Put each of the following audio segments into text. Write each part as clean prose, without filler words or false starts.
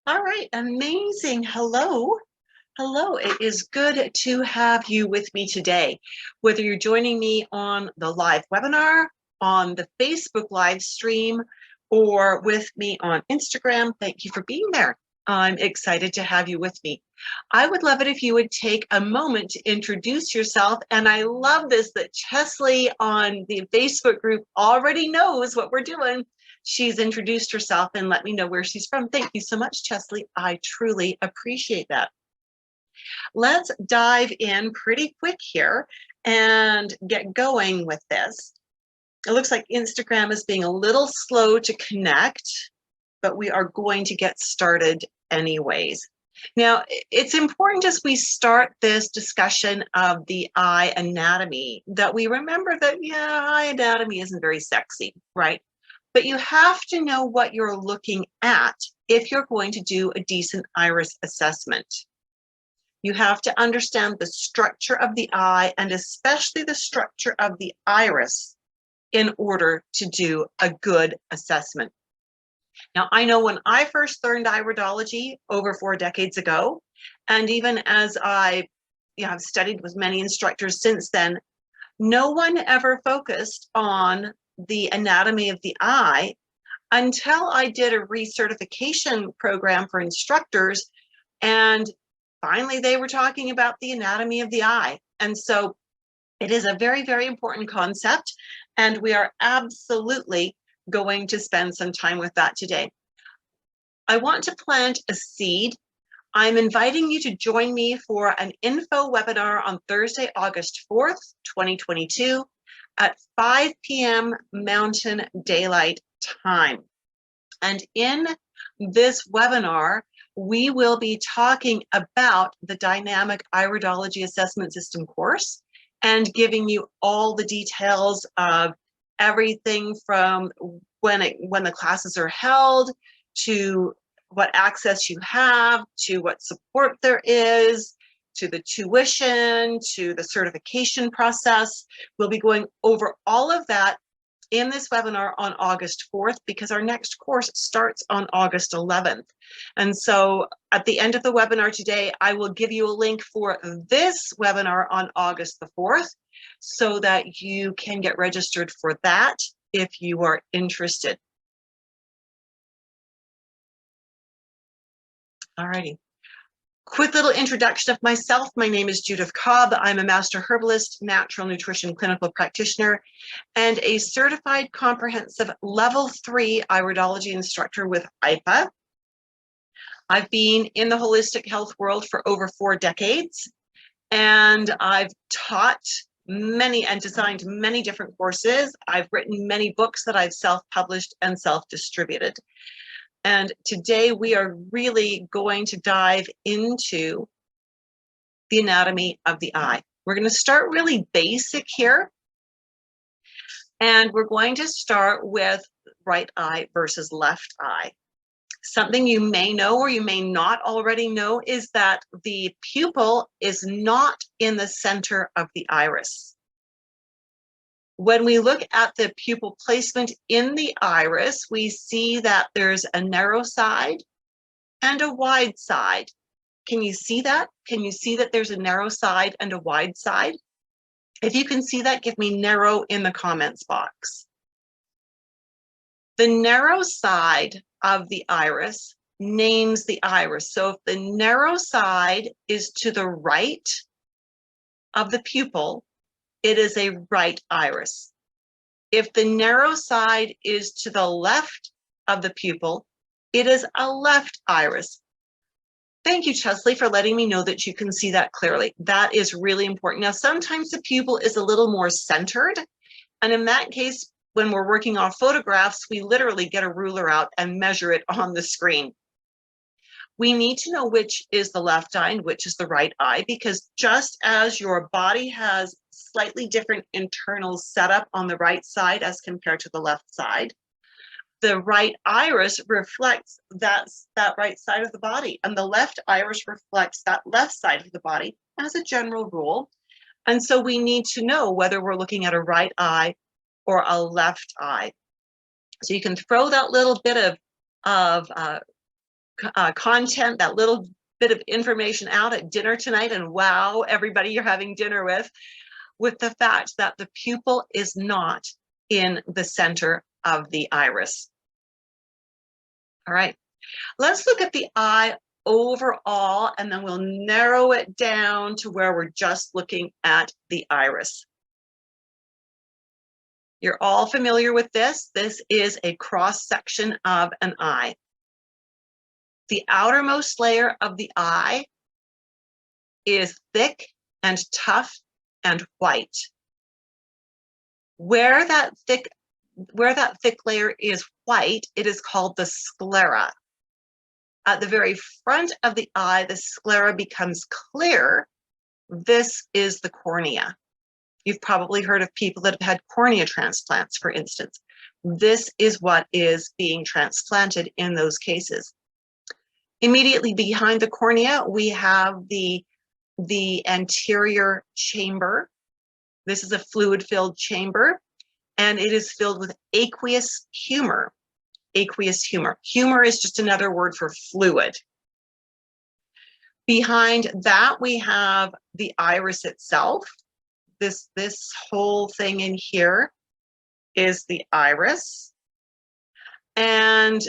All right, amazing. Hello. Hello. It is good to have you with me today. Whether you're joining me on the live webinar, on the Facebook live stream, or with me on Instagram, thank you for being there. I'm excited to have you with me. I would love it if you would take a moment to introduce yourself. And I love this that Chesley on the Facebook group already knows what we're doing. She's introduced herself and let me know where she's from. Thank you so much, Chesley. I truly appreciate that. Let's dive in pretty quick here and get going with this. It looks like Instagram is being a little slow to connect, but we are going to get started anyways. Now, it's important as we start this discussion of the eye anatomy that we remember that, eye anatomy isn't very sexy, right? But you have to know what you're looking at if you're going to do a decent iris assessment. You have to understand the structure of the eye and especially the structure of the iris in order to do a good assessment. Now, I know when I first learned iridology over 4 decades ago, and even as I have studied with many instructors since then, no one ever focused on the anatomy of the eye until I did a recertification program for instructors, and finally they were talking about the anatomy of the eye. And so it is a very, very important concept, and we are absolutely going to spend some time with that today. I want to plant a seed. I'm inviting you to join me for an info webinar on Thursday, August 4th, 2022 at 5 p.m. Mountain Daylight Time. And in this webinar, we will be talking about the Dynamic Iridology Assessment System course and giving you all the details of everything from when the classes are held, to what access you have, to what support there is, to the tuition, to the certification process. We'll be going over all of that in this webinar on August 4th, because our next course starts on August 11th. And so at the end of the webinar today, I will give you a link for this webinar on August the 4th so that you can get registered for that if you are interested. All righty. Quick little introduction of myself. My name is Judith Cobb. I'm a master herbalist, natural nutrition clinical practitioner, and a certified comprehensive level 3 iridology instructor with IPA. I've been in the holistic health world for over 4 decades, and I've taught many and designed many different courses. I've written many books that I've self-published and self-distributed. And today we are really going to dive into the anatomy of the eye. We're going to start really basic here. And we're going to start with right eye versus left eye. Something you may know or you may not already know is that the pupil is not in the center of the iris. When we look at the pupil placement in the iris, we see that there's a narrow side and a wide side. Can you see that? Can you see that there's a narrow side and a wide side? If you can see that, give me narrow in the comments box. The narrow side of the iris names the iris. So if the narrow side is to the right of the pupil, it is a right iris. If the narrow side is to the left of the pupil, it is a left iris. Thank you, Chesley, for letting me know that you can see that clearly. That is really important. Now, sometimes the pupil is a little more centered, and in that case, when we're working off photographs, we literally get a ruler out and measure it on the screen. We need to know which is the left eye and which is the right eye, because just as your body has slightly different internal setup on the right side as compared to the left side, the right iris reflects that right side of the body, and the left iris reflects that left side of the body as a general rule. And so we need to know whether we're looking at a right eye or a left eye. So you can throw that little bit of content, that little bit of information out at dinner tonight and wow everybody you're having dinner with the fact that the pupil is not in the center of the iris. All right, let's look at the eye overall, and then we'll narrow it down to where we're just looking at the iris. You're all familiar with this. This is a cross section of an eye. The outermost layer of the eye is thick and tough and white. Where that thick layer is white, it is called the sclera. At the very front of the eye, the sclera becomes clear. This is the cornea. You've probably heard of people that have had cornea transplants, for instance. This is what is being transplanted in those cases. Immediately behind the cornea, we have the anterior chamber. This is a fluid-filled chamber, and it is filled with aqueous humor. Aqueous humor. Humor is just another word for fluid. Behind that, we have the iris itself. This whole thing in here is the iris. And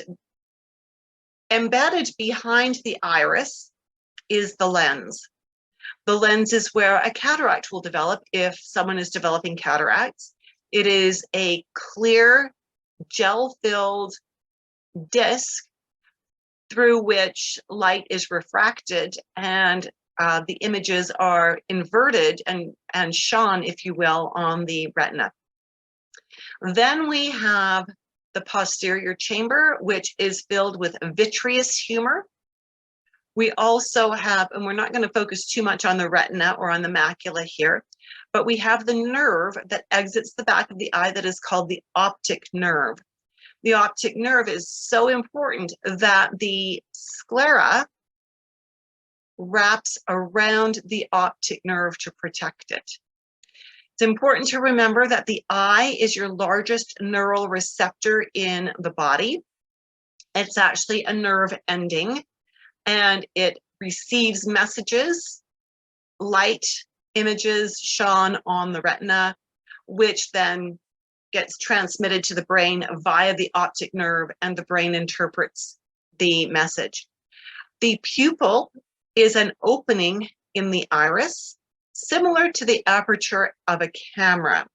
embedded behind the iris is the lens. The lens is where a cataract will develop if someone is developing cataracts. It is a clear, gel-filled disc through which light is refracted and the images are inverted and shone, if you will, on the retina. Then we have the posterior chamber, which is filled with vitreous humor. We also have, and we're not going to focus too much on the retina or on the macula here, but we have the nerve that exits the back of the eye that is called the optic nerve. The optic nerve is so important that the sclera wraps around the optic nerve to protect it. It's important to remember that the eye is your largest neural receptor in the body. It's actually a nerve ending, and it receives messages, light images shone on the retina, which then gets transmitted to the brain via the optic nerve, and the brain interprets the message. The pupil is an opening in the iris, similar to the aperture of a camera.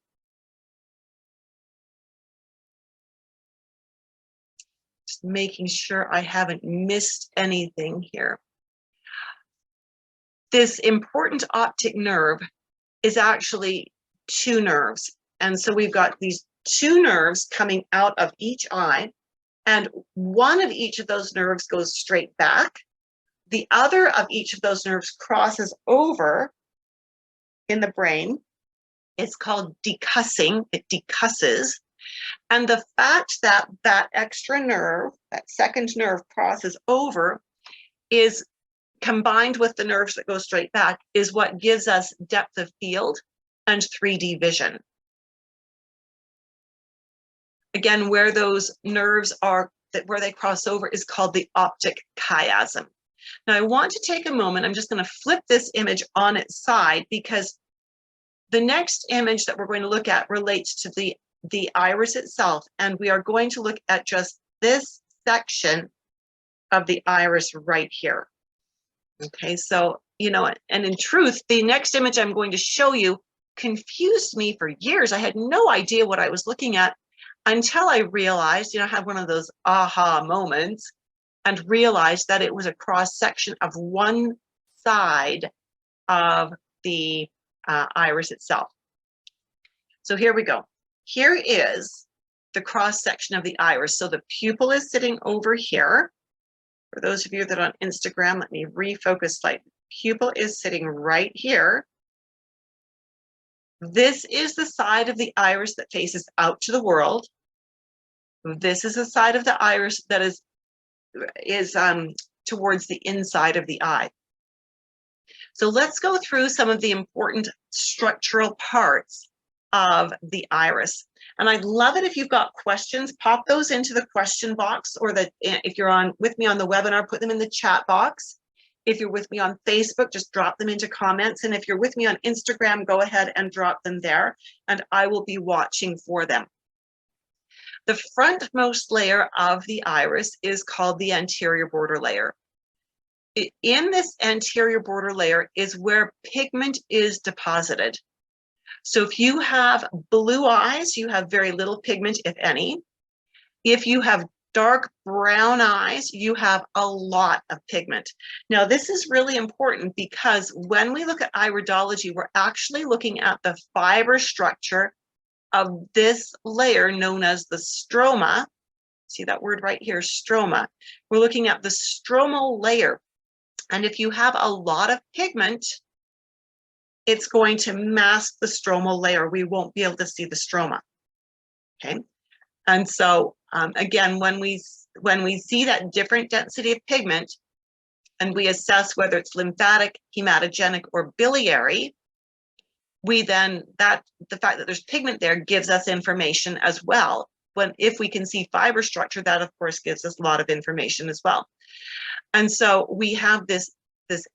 Just making sure I haven't missed anything here. This important optic nerve is actually two nerves. And so we've got these two nerves coming out of each eye, and one of each of those nerves goes straight back. The other of each of those nerves crosses over in the brain. It's called decussing. It decusses. And the fact that that extra nerve, that second nerve crosses over, is combined with the nerves that go straight back, is what gives us depth of field and 3D vision. Again, where those nerves are, where they cross over, is called the optic chiasm. Now I want to take a moment, I'm just going to flip this image on its side, because the next image that we're going to look at relates to the iris itself, and we are going to look at just this section of the iris right here. Okay, so, you know, and in truth, the next image I'm going to show you confused me for years. I had no idea what I was looking at until I realized, you know, I had one of those aha moments and realized that it was a cross section of one side of the iris itself. So here we go. Here is the cross section of the iris. So the pupil is sitting over here. For those of you that are on Instagram, let me refocus slightly. Pupil is sitting right here. This is the side of the iris that faces out to the world. This is the side of the iris that is towards the inside of the eye. So let's go through some of the important structural parts of the iris. And I'd love it if you've got questions, pop those into the question box, or if you're on with me on the webinar, put them in the chat box. If you're with me on Facebook, just drop them into comments. And if you're with me on Instagram, go ahead and drop them there, and I will be watching for them. The frontmost layer of the iris is called the anterior border layer. In this anterior border layer is where pigment is deposited. So if you have blue eyes, you have very little pigment, if any. If you have dark brown eyes, you have a lot of pigment. Now, this is really important because when we look at iridology, we're actually looking at the fiber structure of this layer known as the stroma. See that word right here, stroma. We're looking at the stromal layer. And if you have a lot of pigment, it's going to mask the stromal layer. We won't be able to see the stroma. Okay. And so again, when we see that different density of pigment and we assess whether it's lymphatic, hematogenic, or biliary, the fact that there's pigment there gives us information as well. If we can see fiber structure, that of course gives us a lot of information as well. And so we have this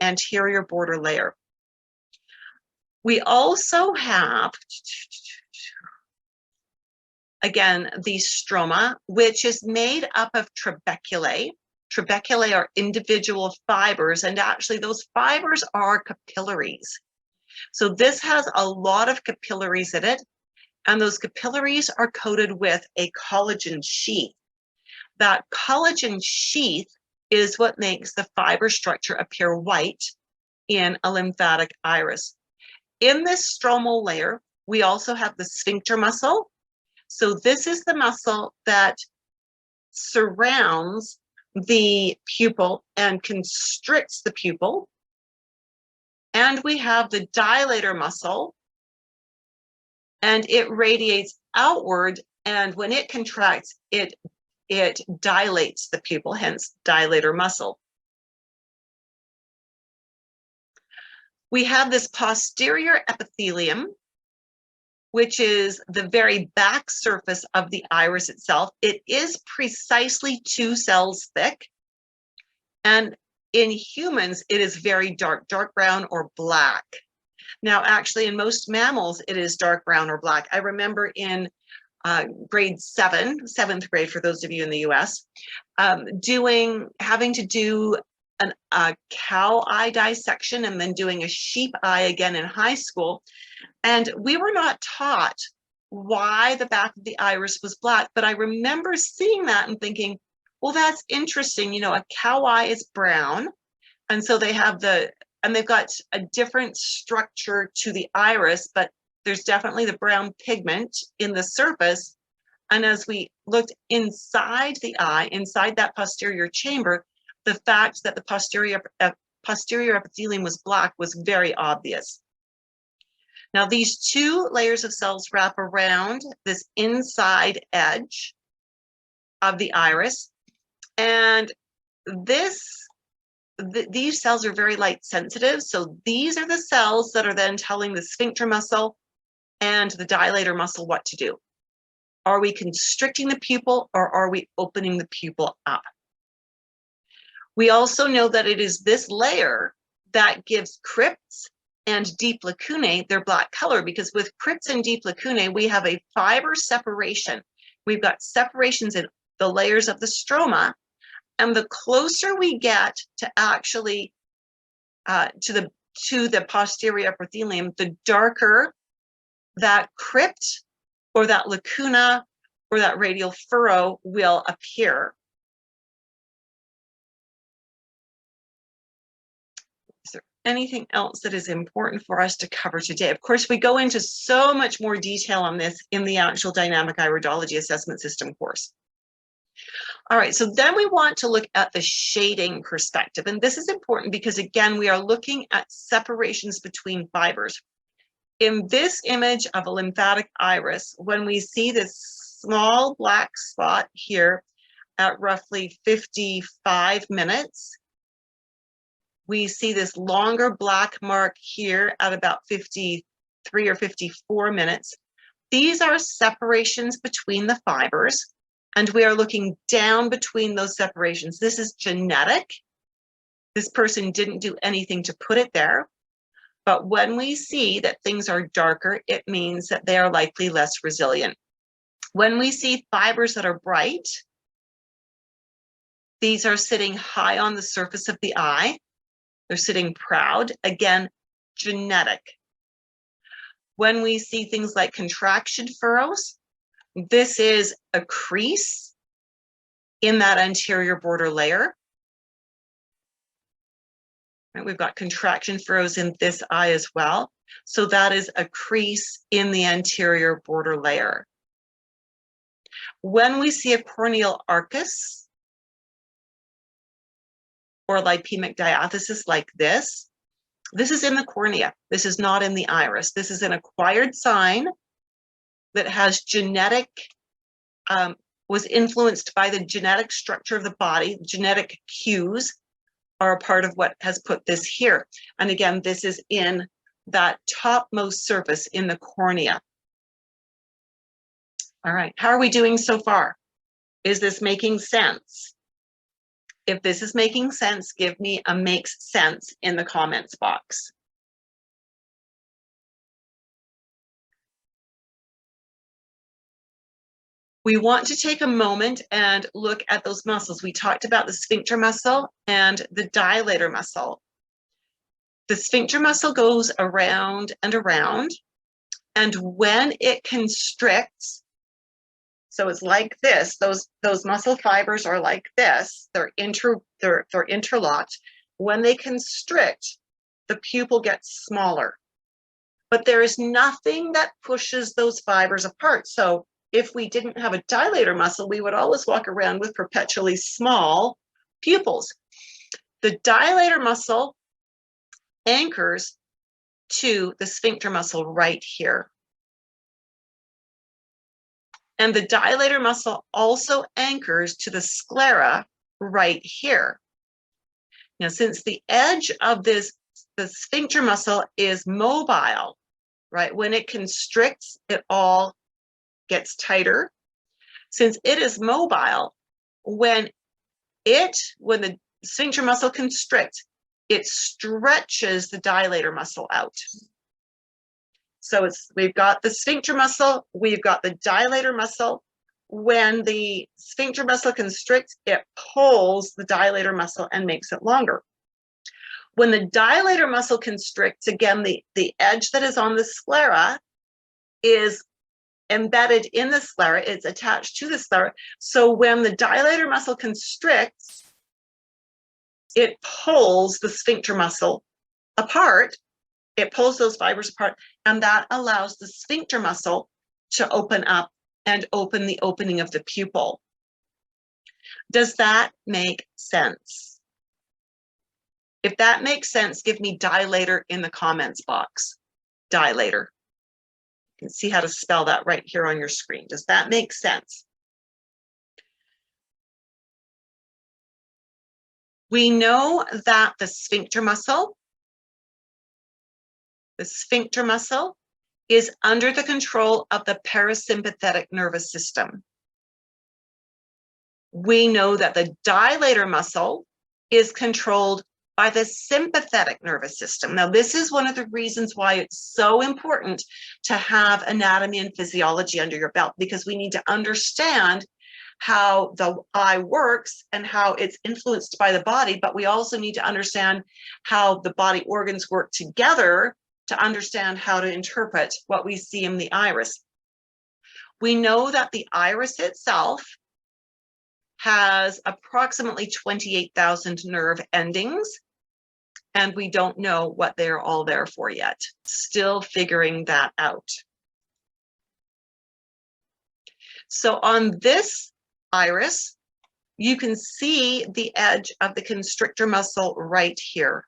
anterior border layer. We also have, again, the stroma, which is made up of trabeculae. Trabeculae are individual fibers, and actually those fibers are capillaries. So this has a lot of capillaries in it, and those capillaries are coated with a collagen sheath. That collagen sheath is what makes the fiber structure appear white in a lymphatic iris. In this stromal layer, we also have the sphincter muscle. So this is the muscle that surrounds the pupil and constricts the pupil. And we have the dilator muscle, and it radiates outward, and when it contracts, it dilates the pupil, hence dilator muscle. We have this posterior epithelium, which is the very back surface of the iris itself. It is precisely 2 cells thick. And in humans, it is very dark brown or black. Now, actually, in most mammals, it is dark brown or black. I remember in grade 7th grade, for those of you in the US, having to do a cow eye dissection and then doing a sheep eye again in high school. And we were not taught why the back of the iris was black, but I remember seeing that and thinking, well, that's interesting. You know, a cow eye is brown, and so they've got a different structure to the iris, but there's definitely the brown pigment in the surface. And as we looked inside the eye, inside that posterior chamber, the fact that the posterior epithelium was black was very obvious. Now, these 2 layers of cells wrap around this inside edge of the iris, and these cells are very light sensitive. So these are the cells that are then telling the sphincter muscle and the dilator muscle what to do. Are we constricting the pupil, or are we opening the pupil up? We also know that it is this layer that gives crypts and deep lacunae their black color, because with crypts and deep lacunae, we have a fiber separation. We've got separations in the layers of the stroma, and the closer we get to actually to the posterior epithelium, the darker that crypt or that lacuna or that radial furrow will appear. Is there anything else that is important for us to cover today? Of course, we go into so much more detail on this in the actual dynamic iridology assessment system course. All right, so then we want to look at the shading perspective. And this is important because, again, we are looking at separations between fibers. In this image of a lymphatic iris, when we see this small black spot here at roughly 55 minutes, we see this longer black mark here at about 53 or 54 minutes. These are separations between the fibers, and we are looking down between those separations. This is genetic. This person didn't do anything to put it there. But when we see that things are darker, it means that they are likely less resilient. When we see fibers that are bright, these are sitting high on the surface of the eye. They're sitting proud. Again, genetic. When we see things like contraction furrows, this is a crease in that anterior border layer. Right, we've got contraction furrows in this eye as well. So that is a crease in the anterior border layer. When we see a corneal arcus or lipemic diathesis like this is in the cornea. This is not in the iris. This is an acquired sign that has genetic, was influenced by the genetic structure of the body. Genetic cues are a part of what has put this here. And again, this is in that topmost surface in the cornea. All right, how are we doing so far? Is this making sense? If this is making sense, give me a makes sense in the comments box. We want to take a moment and look at those muscles. We talked about the sphincter muscle and the dilator muscle. The sphincter muscle goes around and around, and when it constricts, so it's like this, those muscle fibers are like this, they're interlocked. When they constrict, the pupil gets smaller. But there is nothing that pushes those fibers apart. So if we didn't have a dilator muscle, we would always walk around with perpetually small pupils. The dilator muscle anchors to the sphincter muscle right here. And the dilator muscle also anchors to the sclera right here. Now, since the edge of the sphincter muscle is mobile, right? When it constricts, it all gets tighter. Since it is mobile, when the sphincter muscle constricts, it stretches the dilator muscle out. So we've got the sphincter muscle, we've got the dilator muscle. When the sphincter muscle constricts, it pulls the dilator muscle and makes it longer. When the dilator muscle constricts, again, the edge that is on the sclera is embedded in the sclera, it's attached to the sclera. So when the dilator muscle constricts, it pulls the sphincter muscle apart. It pulls those fibers apart, and that allows the sphincter muscle to open up and open the opening of the pupil. Does that make sense? If that makes sense, give me dilator in the comments box. Dilator. You can see how to spell that right here on your screen. Does that make sense? We know that the sphincter muscle is under the control of the parasympathetic nervous system. We know that the dilator muscle is controlled by the sympathetic nervous system. Now, this is one of the reasons why it's so important to have anatomy and physiology under your belt, because we need to understand how the eye works and how it's influenced by the body, but we also need to understand how the body organs work together to understand how to interpret what we see in the iris. We know that the iris itself has approximately 28,000 nerve endings, and we don't know what they're all there for yet. Still figuring that out. So on this iris, you can see the edge of the constrictor muscle right here.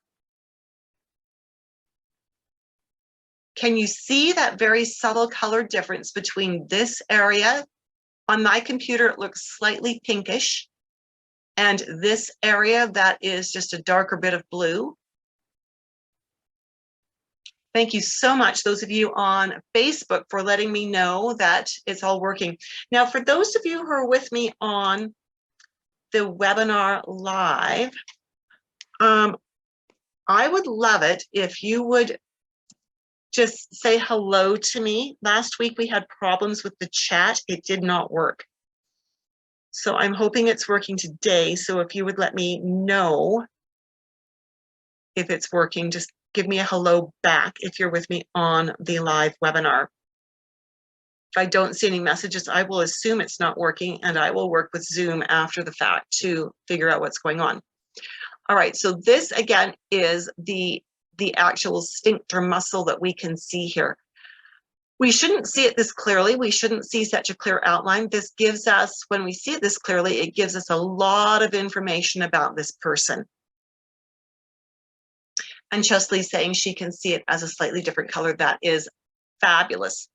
Can you see that very subtle color difference between this area? On my computer, it looks slightly pinkish, and this area that is just a darker bit of blue. Thank you so much, those of you on Facebook, for letting me know that it's all working. Now, for those of you who are with me on the webinar live, I would love it if you would just say hello to me. Last week we had problems with the chat. It did not work. So I'm hoping it's working today. So if you would let me know if it's working, just give me a hello back if you're with me on the live webinar. If I don't see any messages, I will assume it's not working, and I will work with Zoom after the fact to figure out what's going on. All right, so this again is the actual sphincter muscle that we can see here. We shouldn't see it this clearly. We shouldn't see such a clear outline. This gives us, when we see it this clearly, it gives us a lot of information about this person. And Chesley's saying she can see it as a slightly different color. That is fabulous.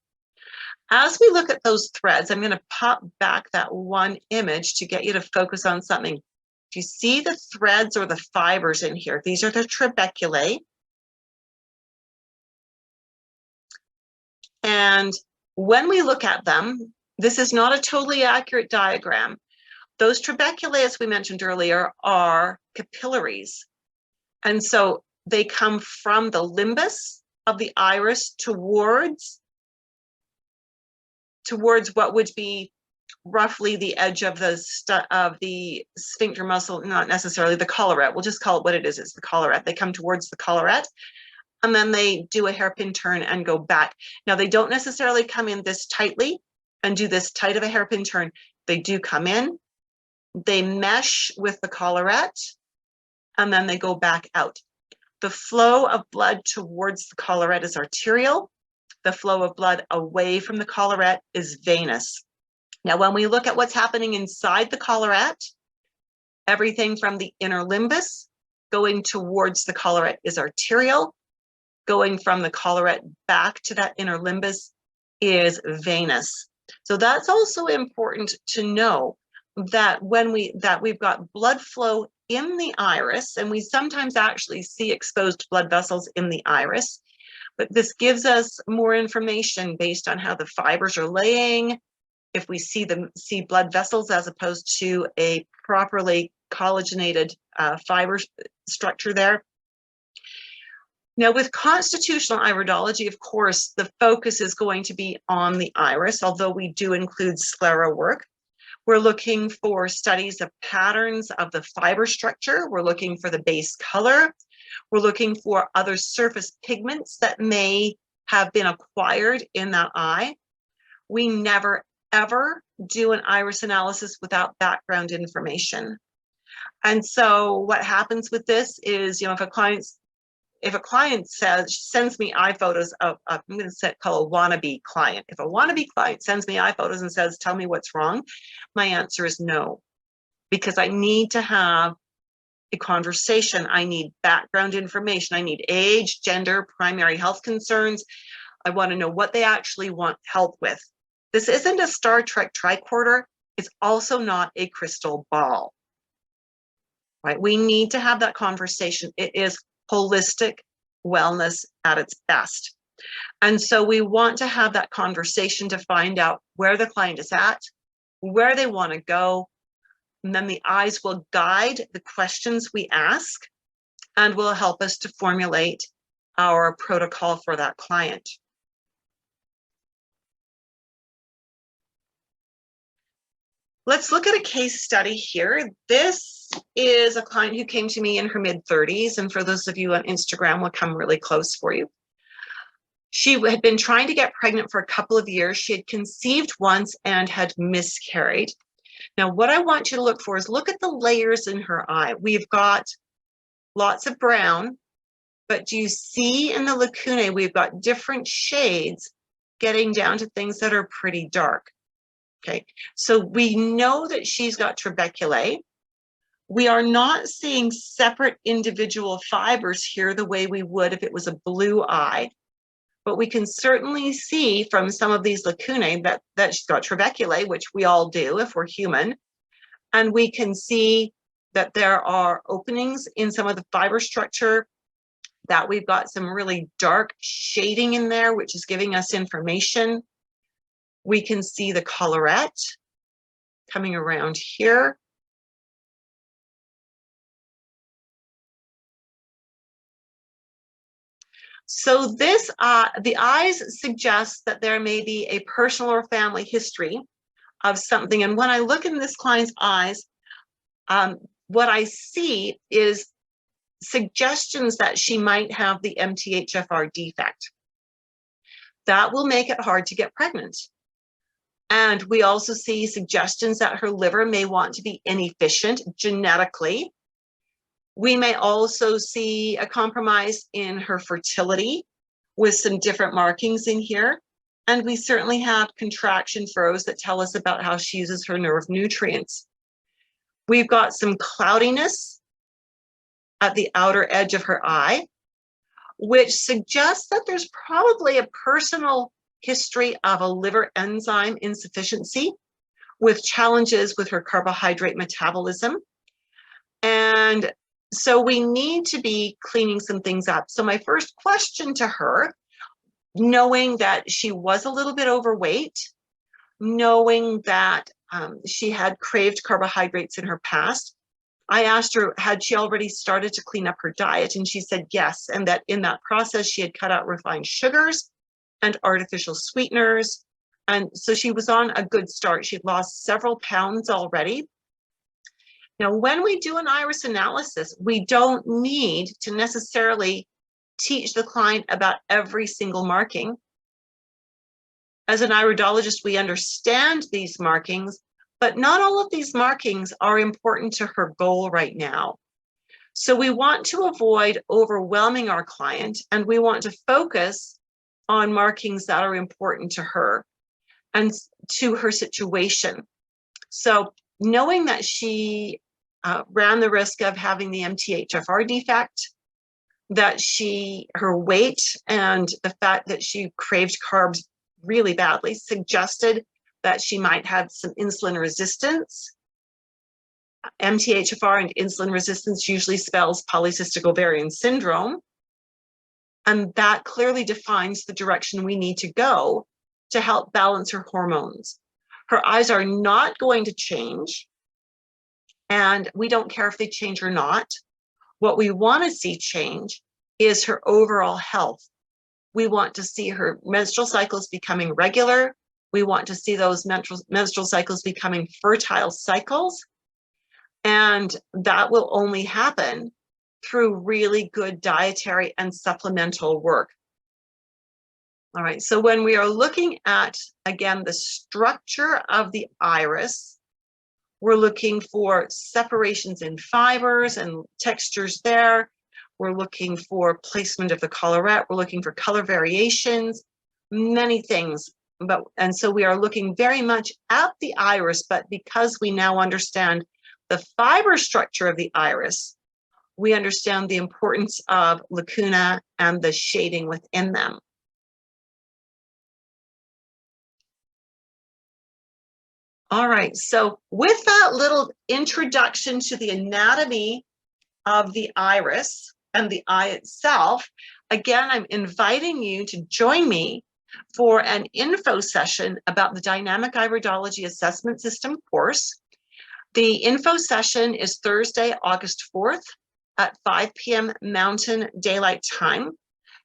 As we look at those threads, I'm going to pop back that one image to get you to focus on something. Do you see the threads or the fibers in here? These are the trabeculae. And when we look at them, this is not a totally accurate diagram. Those trabeculae, as we mentioned earlier, are capillaries. And so they come from the limbus of the iris towards what would be roughly the edge of the sphincter muscle, not necessarily the collarette. We'll just call it what it is. It's the collarette. They come towards the collarette, and then they do a hairpin turn and go back. Now, they don't necessarily come in this tightly and do this tight of a hairpin turn. They do come in, they mesh with the collarette, and then they go back out. The flow of blood towards the collarette is arterial. The flow of blood away from the collarette is venous. Now, when we look at what's happening inside the collarette, everything from the inner limbus going towards the collarette is arterial. Going from the collarette back to that inner limbus is venous. So that's also important to know, that when we've got blood flow in the iris, and we sometimes actually see exposed blood vessels in the iris, but this gives us more information based on how the fibers are laying, if we see blood vessels as opposed to a properly collagenated fiber structure there. Now, with constitutional iridology, of course, the focus is going to be on the iris, although we do include sclera work. We're looking for studies of patterns of the fiber structure. We're looking for the base color. We're looking for other surface pigments that may have been acquired in that eye. We never, ever do an iris analysis without background information. And so what happens with this is, if a client sends me eye photos of, I'm going to call a wannabe client. If a wannabe client sends me eye photos and says, tell me what's wrong, my answer is no, because I need to have a conversation. I need background information. I need age, gender, primary health concerns. I want to know what they actually want help with. This isn't a Star Trek tricorder. It's also not a crystal ball, right? We need to have that conversation. It is holistic wellness at its best. And so we want to have that conversation to find out where the client is at, where they want to go, and then the eyes will guide the questions we ask and will help us to formulate our protocol for that client. Let's look at a case study here. This is a client who came to me in her mid-30s, and for those of you on Instagram, will come really close for you. She had been trying to get pregnant for a couple of years. She had conceived once and had miscarried. Now, what I want you to look for is look at the layers in her eye. We've got lots of brown, but do you see in the lacunae, we've got different shades getting down to things that are pretty dark. Okay, so we know that she's got trabeculae. We are not seeing separate individual fibers here the way we would if it was a blue eye, but we can certainly see from some of these lacunae that she's got trabeculae, which we all do if we're human, and we can see that there are openings in some of the fiber structure that we've got some really dark shading in there, which is giving us information. We can see the collarette coming around here. So this, the eyes suggest that there may be a personal or family history of something. And when I look in this client's eyes, what I see is suggestions that she might have the MTHFR defect. That will make it hard to get pregnant. And we also see suggestions that her liver may want to be inefficient genetically. We may also see a compromise in her fertility with some different markings in here. And we certainly have contraction furrows that tell us about how she uses her nerve nutrients. We've got some cloudiness at the outer edge of her eye, which suggests that there's probably a personal history of a liver enzyme insufficiency with challenges with her carbohydrate metabolism. And so we need to be cleaning some things up. So my first question to her, knowing that she was a little bit overweight, knowing that she had craved carbohydrates in her past, I asked her, had she already started to clean up her diet? And she said yes, and that in that process, she had cut out refined sugars and artificial sweeteners. And so she was on a good start. She'd lost several pounds already. Now, when we do an iris analysis, we don't need to necessarily teach the client about every single marking. As an iridologist, we understand these markings, but not all of these markings are important to her goal right now. So we want to avoid overwhelming our client, and we want to focus on markings that are important to her and to her situation. So knowing that she ran the risk of having the MTHFR defect, that her weight and the fact that she craved carbs really badly suggested that she might have some insulin resistance. MTHFR and insulin resistance usually spells polycystic ovarian syndrome. And that clearly defines the direction we need to go to help balance her hormones. Her eyes are not going to change, and we don't care if they change or not. What we want to see change is her overall health. We want to see her menstrual cycles becoming regular. We want to see those menstrual cycles becoming fertile cycles. And that will only happen through really good dietary and supplemental work. All right, so when we are looking at, again, the structure of the iris, we're looking for separations in fibers and textures there. We're looking for placement of the collarette. We're looking for color variations, many things. And so we are looking very much at the iris, but because we now understand the fiber structure of the iris, we understand the importance of lacuna and the shading within them. All right, so with that little introduction to the anatomy of the iris and the eye itself, again, I'm inviting you to join me for an info session about the Dynamic Iridology Assessment System course. The info session is Thursday, August 4th at 5 p.m. Mountain Daylight Time.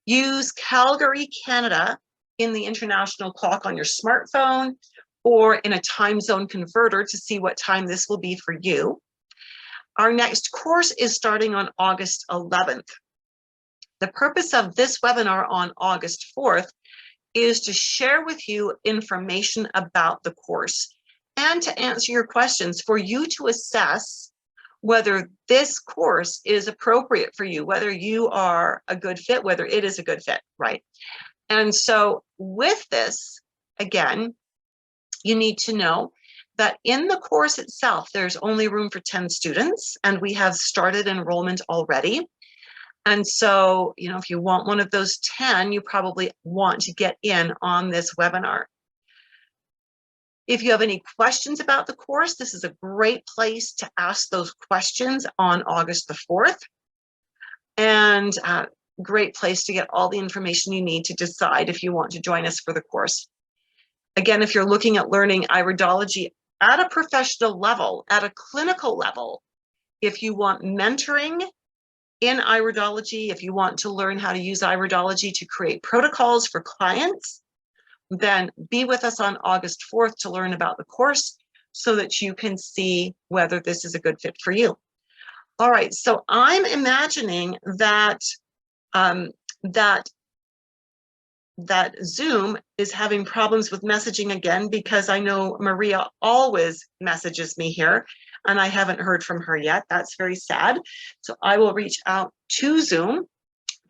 Use Calgary, Canada in the international clock on your smartphone or in a time zone converter to see what time this will be for you. Our next course is starting on August 11th. The purpose of this webinar on August 4th is to share with you information about the course and to answer your questions for you to assess whether this course is appropriate for you, whether you are a good fit, whether it is a good fit, right? And so with this, again, you need to know that in the course itself, there's only room for 10 students, and we have started enrollment already. And so, if you want one of those 10, you probably want to get in on this webinar. If you have any questions about the course, this is a great place to ask those questions on August the 4th. And great place to get all the information you need to decide if you want to join us for the course. Again, if you're looking at learning iridology at a professional level, at a clinical level, if you want mentoring in iridology, if you want to learn how to use iridology to create protocols for clients, then be with us on August 4th to learn about the course so that you can see whether this is a good fit for you. All right, so I'm imagining that that Zoom is having problems with messaging again, because I know Maria always messages me here and I haven't heard from her yet. That's very sad. So I will reach out to Zoom.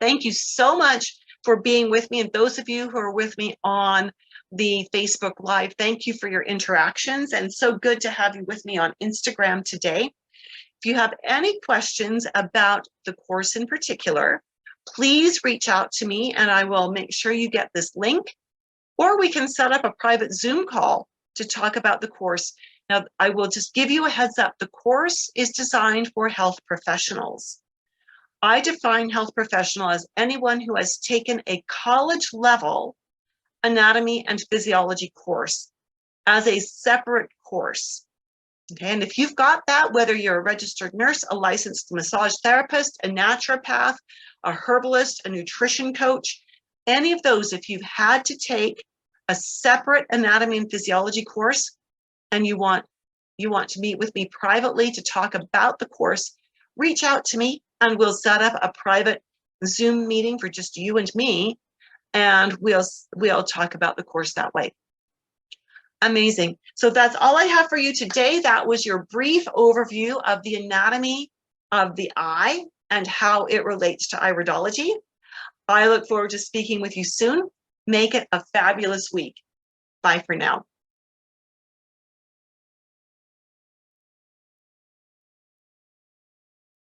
Thank you so much for being with me. And those of you who are with me on the Facebook Live, thank you for your interactions. And so good to have you with me on Instagram today. If you have any questions about the course in particular, please reach out to me and I will make sure you get this link, or we can set up a private Zoom call to talk about the course. Now, I will just give you a heads up. The course is designed for health professionals. I define health professional as anyone who has taken a college level anatomy and physiology course as a separate course. Okay, and if you've got that, whether you're a registered nurse, a licensed massage therapist, a naturopath, a herbalist, a nutrition coach, any of those, if you've had to take a separate anatomy and physiology course and you want to meet with me privately to talk about the course, reach out to me and we'll set up a private Zoom meeting for just you and me, and we'll talk about the course that way. Amazing. So that's all I have for you today. That was your brief overview of the anatomy of the eye and how it relates to iridology. I look forward to speaking with you soon. Make it a fabulous week. Bye for now.